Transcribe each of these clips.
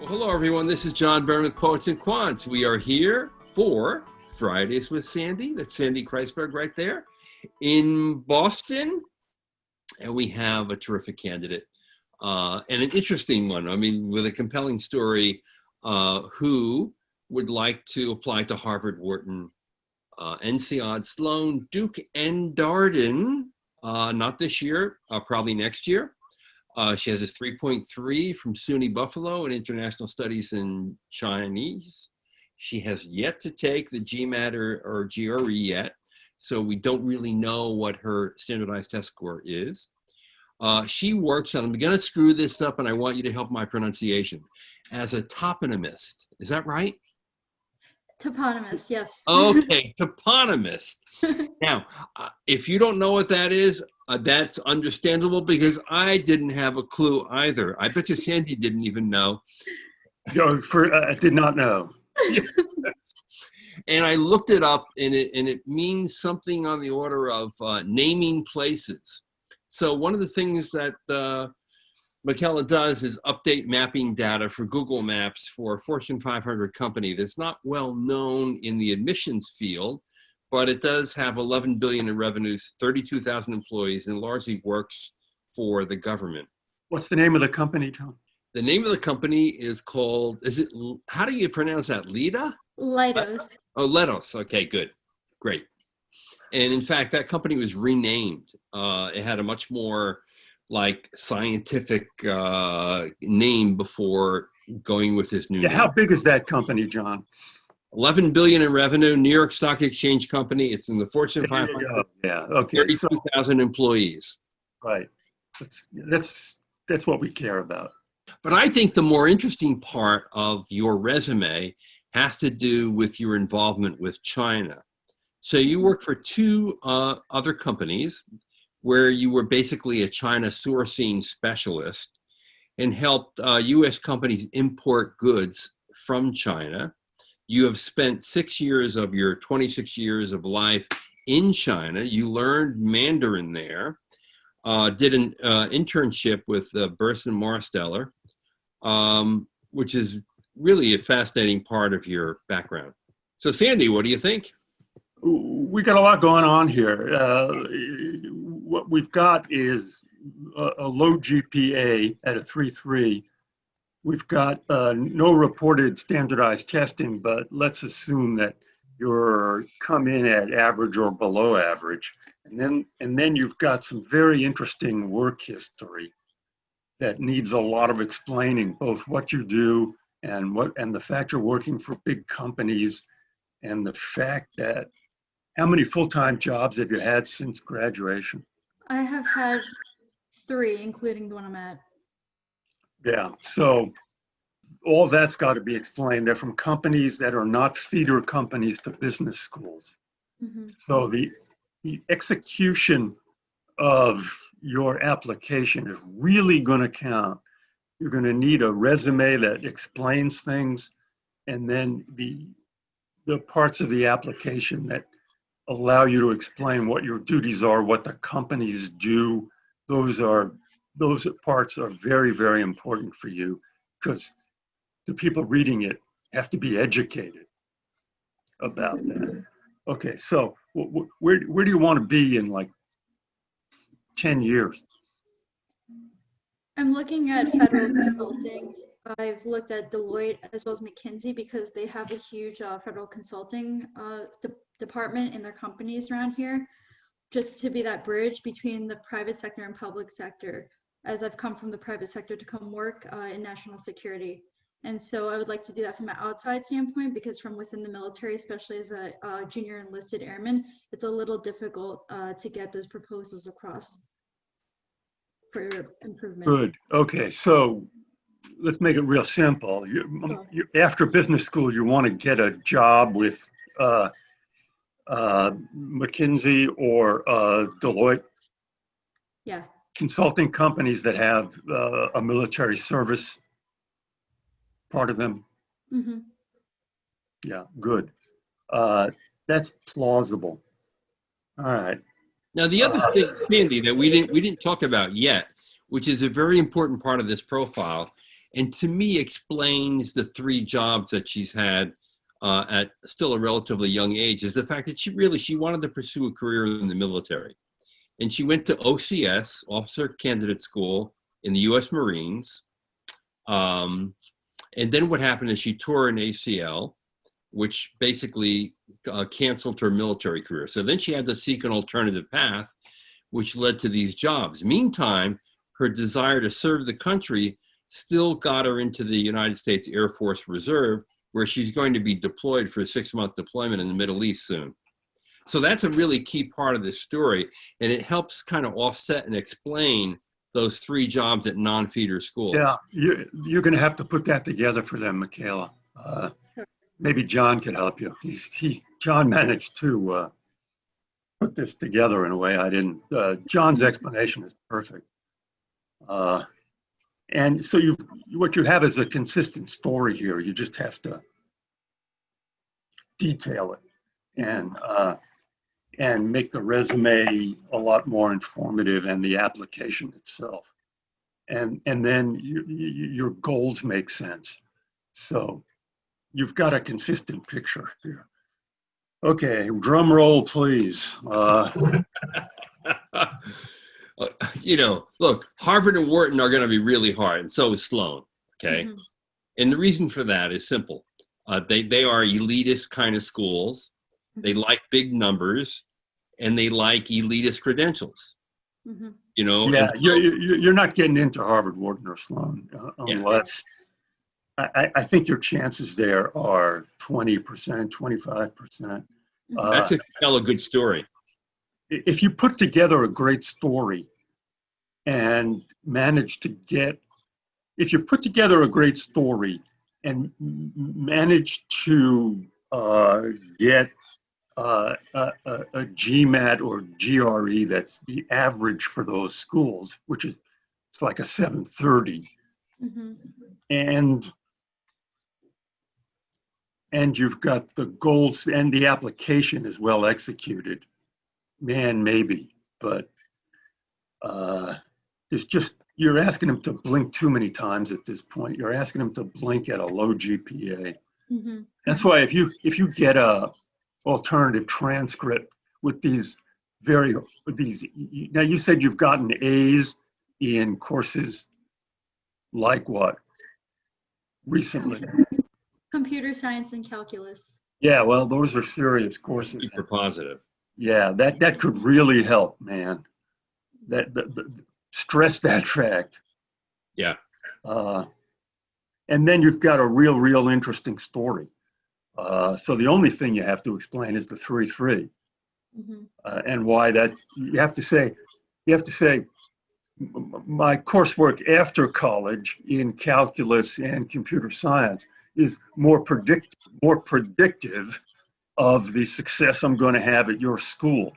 Hello, everyone. This is John Byrne with Poets and Quants. We are here for Fridays with Sandy. That's Sandy Kreisberg right there in Boston. And we have a terrific candidate and an interesting one. I mean, with a compelling story, who would like to apply to Harvard, Wharton, NCOD, Sloan, Duke, and Darden. Not this year, probably next year. She has a 3.3 from SUNY Buffalo in International Studies in Chinese. She has yet to take the GMAT or GRE yet, so we don't really know what her standardized test score is. She works on, I'm going to screw this up and I want you to help my pronunciation, as a toponymist. Is that right? Toponymist, yes. Okay, toponymist. Now, if you don't know what that is, that's understandable because I didn't have a clue either. I bet you Sandy didn't even know. I did not know. Yes. And I looked it up, and it means something on the order of naming places. So one of the things that Michaela does is update mapping data for Google Maps for a Fortune 500 company that's not well known in the admissions field, but it does have 11 billion in revenues, 32,000 employees, and largely works for the government. What's the name of the company, John? The name of the company is called, how do you pronounce that? Lida? Leidos. Oh, Leidos. Okay, good. Great. And in fact, that company was renamed. It had a much more like scientific name before going with this new name. How big is that company, John? 11 billion in revenue, New York Stock Exchange company. It's in the Fortune 500. Yeah, okay. 32,000 employees. Right. That's what we care about. But I think the more interesting part of your resume has to do with your involvement with China. So you work for two other companies where you were basically a China sourcing specialist and helped U.S. companies import goods from China. You have spent 6 years of your 26 years of life in China. You learned Mandarin there, did an internship with Burson Marsteller, which is really a fascinating part of your background. So Sandy, what do you think? We got a lot going on here. What we've got is a low GPA at a 3.3. We've got no reported standardized testing, but let's assume that you're come in at average or below average. And then you've got some very interesting work history that needs a lot of explaining, both what you do and the fact you're working for big companies, and the fact that how many full-time jobs have you had since graduation? I have had 3, including the one I'm at. Yeah, so all that's got to be explained. They're from companies that are not feeder companies to business schools. Mm-hmm. So the execution of your application is really going to count. You're going to need a resume that explains things, and then the parts of the application that allow you to explain what your duties are, what the companies do. Those parts are very, very important for you, because the people reading it have to be educated about that. Okay, so where do you want to be in like 10 years? I'm looking at federal consulting. I've looked at Deloitte as well as McKinsey because they have a huge federal consulting department in their companies around here, just to be that bridge between the private sector and public sector, as I've come from the private sector to come work in national security. And so I would like to do that from an outside standpoint, because from within the military, especially as a junior enlisted airman, it's a little difficult to get those proposals across for improvement. Good. Okay, so let's make it real simple. After business school, you want to get a job with McKinsey or Deloitte? Yeah. Consulting companies that have a military service part of them? Mm-hmm. Yeah, good. That's plausible. All right. Now, the other thing, Sandy, that we didn't talk about yet, which is a very important part of this profile, and to me explains the 3 jobs that she's had at still a relatively young age, is the fact that she wanted to pursue a career in the military. And she went to OCS, Officer Candidate School, in the U.S. Marines. And then what happened is she tore an ACL, which basically canceled her military career. So then she had to seek an alternative path, which led to these jobs. Meantime, her desire to serve the country still got her into the United States Air Force Reserve, where she's going to be deployed for a 6-month deployment in the Middle East soon. So that's a really key part of this story, and it helps kind of offset and explain those 3 jobs at non-feeder schools. Yeah, you're going to have to put that together for them, Michaela. Maybe John can help you. John managed to put this together in a way I didn't. John's explanation is perfect. And so what you have is a consistent story here. You just have to detail it and make the resume a lot more informative, and the application itself. And then your goals make sense. So you've got a consistent picture here. Okay, drum roll, please. Look, Harvard and Wharton are going to be really hard, and so is Sloan, okay? Mm-hmm. And the reason for that is simple. They are elitist kind of schools. They like big numbers, and they like elitist credentials. Mm-hmm. Yeah, so, you're not getting into Harvard, Wharton, or Sloan unless I think your chances there are 20%, 25%. That's a hell of a good story. If you put together a great story and manage to get a get a GMAT or GRE that's the average for those schools, which is it's like a 730, mm-hmm. and you've got the goals and the application is well executed. Man, maybe, but it's just you're asking them to blink too many times at this point. You're asking them to blink at a low GPA. Mm-hmm. That's why if you get a alternative transcript with now you said you've gotten A's in courses like what recently? Computer science and calculus. Yeah, well, those are serious courses. Super positive. Yeah, that could really help, man. That stress that fact. Yeah. And then you've got a real interesting story. So the only thing you have to explain is the 3-3, mm-hmm. And why that you have to say my coursework after college in calculus and computer science is more predictive of the success I'm going to have at your school.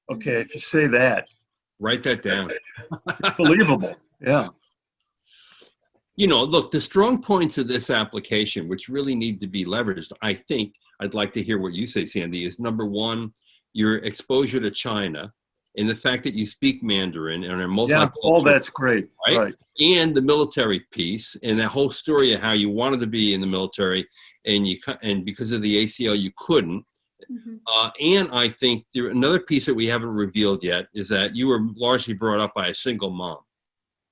Okay, if you say that, write that down. It's believable. Yeah. Look, the strong points of this application, which really need to be leveraged, I think, I'd like to hear what you say, Sandy, is number 1, your exposure to China and the fact that you speak Mandarin and are multicultural. Yeah, all that's great. Right? And the military piece and that whole story of how you wanted to be in the military and because of the ACL, you couldn't. Mm-hmm. And I think another piece that we haven't revealed yet is that you were largely brought up by a single mom.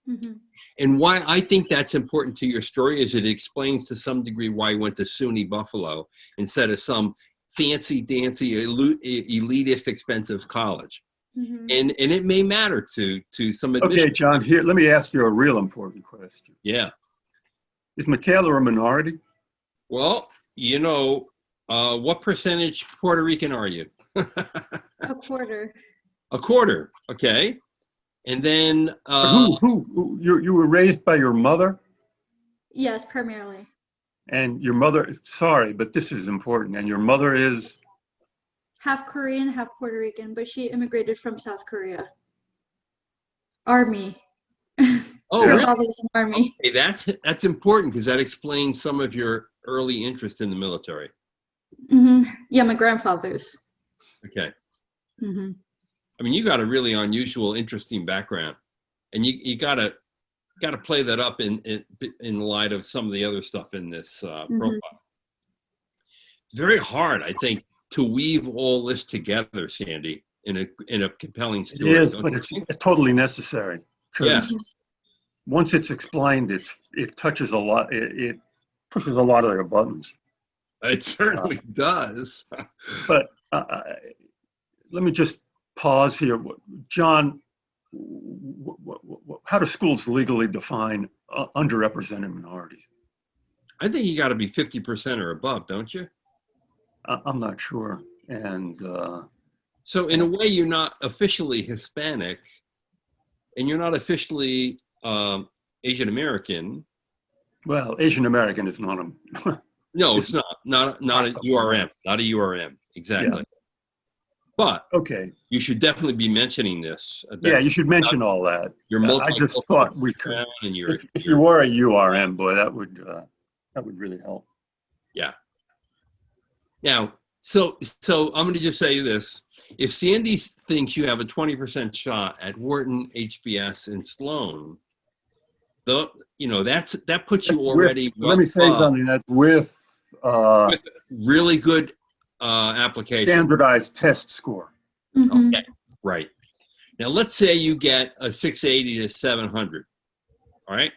Mm-hmm. And why I think that's important to your story is it explains to some degree why you went to SUNY Buffalo instead of some fancy-dancy, elitist, expensive college. Mm-hmm. And it may matter to some admission. Okay, John, here, let me ask you a real important question. Yeah. Is Michaela a minority? Well, what percentage Puerto Rican are you? A quarter. A quarter, okay. And then who you were raised by your mother? Yes, primarily. And your mother, sorry, but this is important. And your mother is half Korean, half Puerto Rican, but she immigrated from South Korea. Army. Oh, her really? father was in the Army. Okay, that's important because that explains some of your early interest in the military. Mm-hmm. Yeah, my grandfather's. Okay. Mm-hmm. I mean, you got a really unusual, interesting background, and you got to got to play that up in light of some of the other stuff in this profile. It's very hard, I think, to weave all this together, Sandy, in a compelling story. It is, but it's totally necessary, Yeah. because once it's explained, it touches a lot. It pushes a lot of their buttons. It certainly does. But let me just pause here, John. How do schools legally define underrepresented minorities? I think you got to be 50% or above, don't you? I'm not sure. And so in a way, you're not officially Hispanic, and you're not officially Asian American. Well, Asian American is not a. No, it's not a URM, not a URM, exactly. Yeah. But okay, you should definitely be mentioning this. Yeah, you should mention all that. I just thought we could. If you were a URM, boy, that would really help. Yeah. Now, so I'm going to just say this: if Sandy thinks you have a 20% shot at Wharton, HBS, and Sloan, that puts you already. Let me say something. That's with really good application. Standardized test score. Okay, right. Now let's say you get a 680 to 700. All right.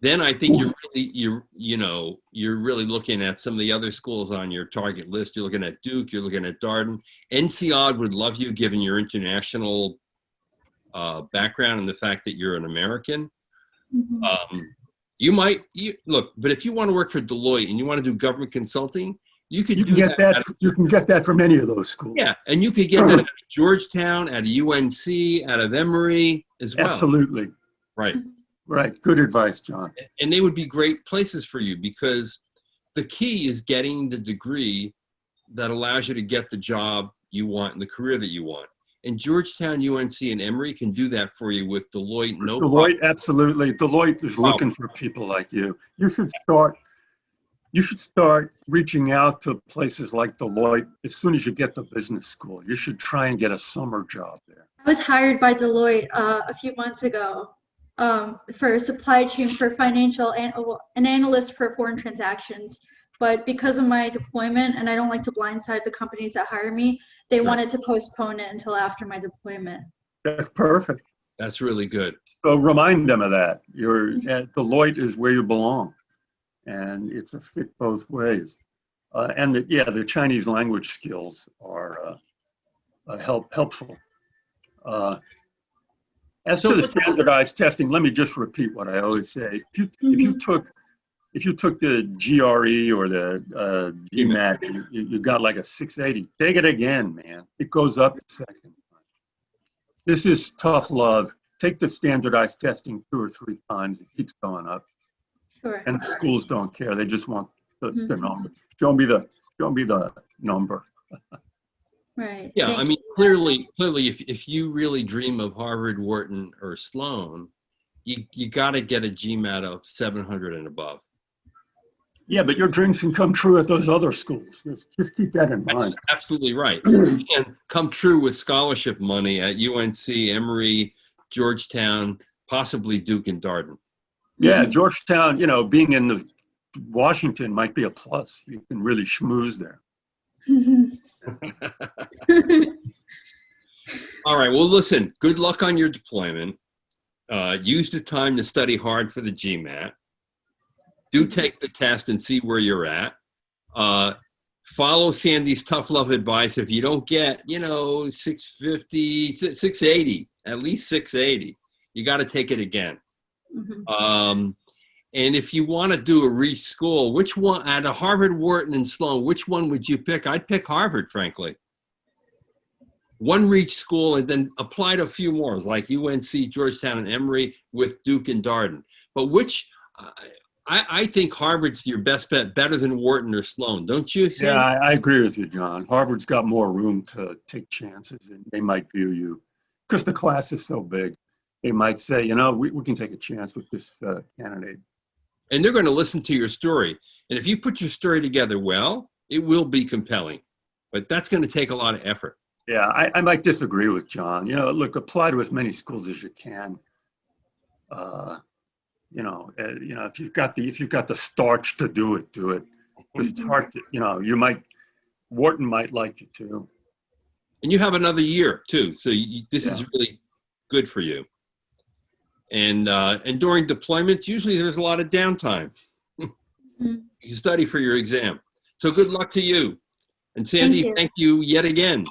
Then I think you're really looking at some of the other schools on your target list. You're looking at Duke. You're looking at Darden. NCOD would love you, given your international background and the fact that you're an American. Look, but if you want to work for Deloitte and you want to do government consulting, you can get that from any of those schools. Yeah, and you could get that out of Georgetown, out of UNC, out of Emory as well. Absolutely. Right. Right. Good advice, John. And they would be great places for you, because the key is getting the degree that allows you to get the job you want and the career that you want. And Georgetown, UNC, and Emory can do that for you with Deloitte. Deloitte, absolutely. Deloitte is looking for people like you. You should start reaching out to places like Deloitte as soon as you get to business school. You should try and get a summer job there. I was hired by Deloitte a few months ago for supply chain for financial and an analyst for foreign transactions. But because of my deployment, and I don't like to blindside the companies that hire me, they wanted to postpone it until after my deployment. That's perfect. That's really good. So remind them of that. Deloitte is where you belong, and it's a fit both ways. And the Chinese language skills are helpful. As to the standardized testing, let me just repeat what I always say. If you took the GRE or the GMAT, and you got like a 680, take it again, man. It goes up a second. This is tough love. Take the standardized testing 2 or 3 times. It keeps going up. Sure. And schools don't care. They just want the number. Show me the number. Right. Yeah, I mean, clearly, if you really dream of Harvard, Wharton, or Sloan, you got to get a GMAT of 700 and above. Yeah, but your dreams can come true at those other schools. Just keep that in mind. That's absolutely right. And come true with scholarship money at UNC, Emory, Georgetown, possibly Duke and Darden. Yeah, Georgetown, being in Washington might be a plus. You can really schmooze there. All right, well, listen, good luck on your deployment. Use the time to study hard for the GMAT. Do take the test and see where you're at. Follow Sandy's tough love advice. If you don't get, 650, 680, at least 680, you got to take it again. And if you want to do a reach school, which one, at a Harvard, Wharton, and Sloan, which one would you pick? I'd pick Harvard, frankly. One reach school and then apply to a few more, like UNC, Georgetown, and Emory with Duke and Darden. But I think Harvard's your best bet, better than Wharton or Sloan, don't you? Sam? Yeah, I agree with you, John. Harvard's got more room to take chances, and they might view you, because the class is so big, they might say, we can take a chance with this candidate. And they're going to listen to your story. And if you put your story together well, it will be compelling. But that's going to take a lot of effort. Yeah, I might disagree with John. Look, apply to as many schools as you can. If you've got the starch to do it, do it. It's hard to, Wharton might like you too. And you have another year too, so this is Yeah. really good for you. And during deployments, usually there's a lot of downtime. You study for your exam. So good luck to you. And Sandy, thank you yet again.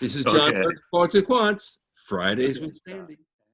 This is John, Okay. Poets and Quants, Fridays with Sandy.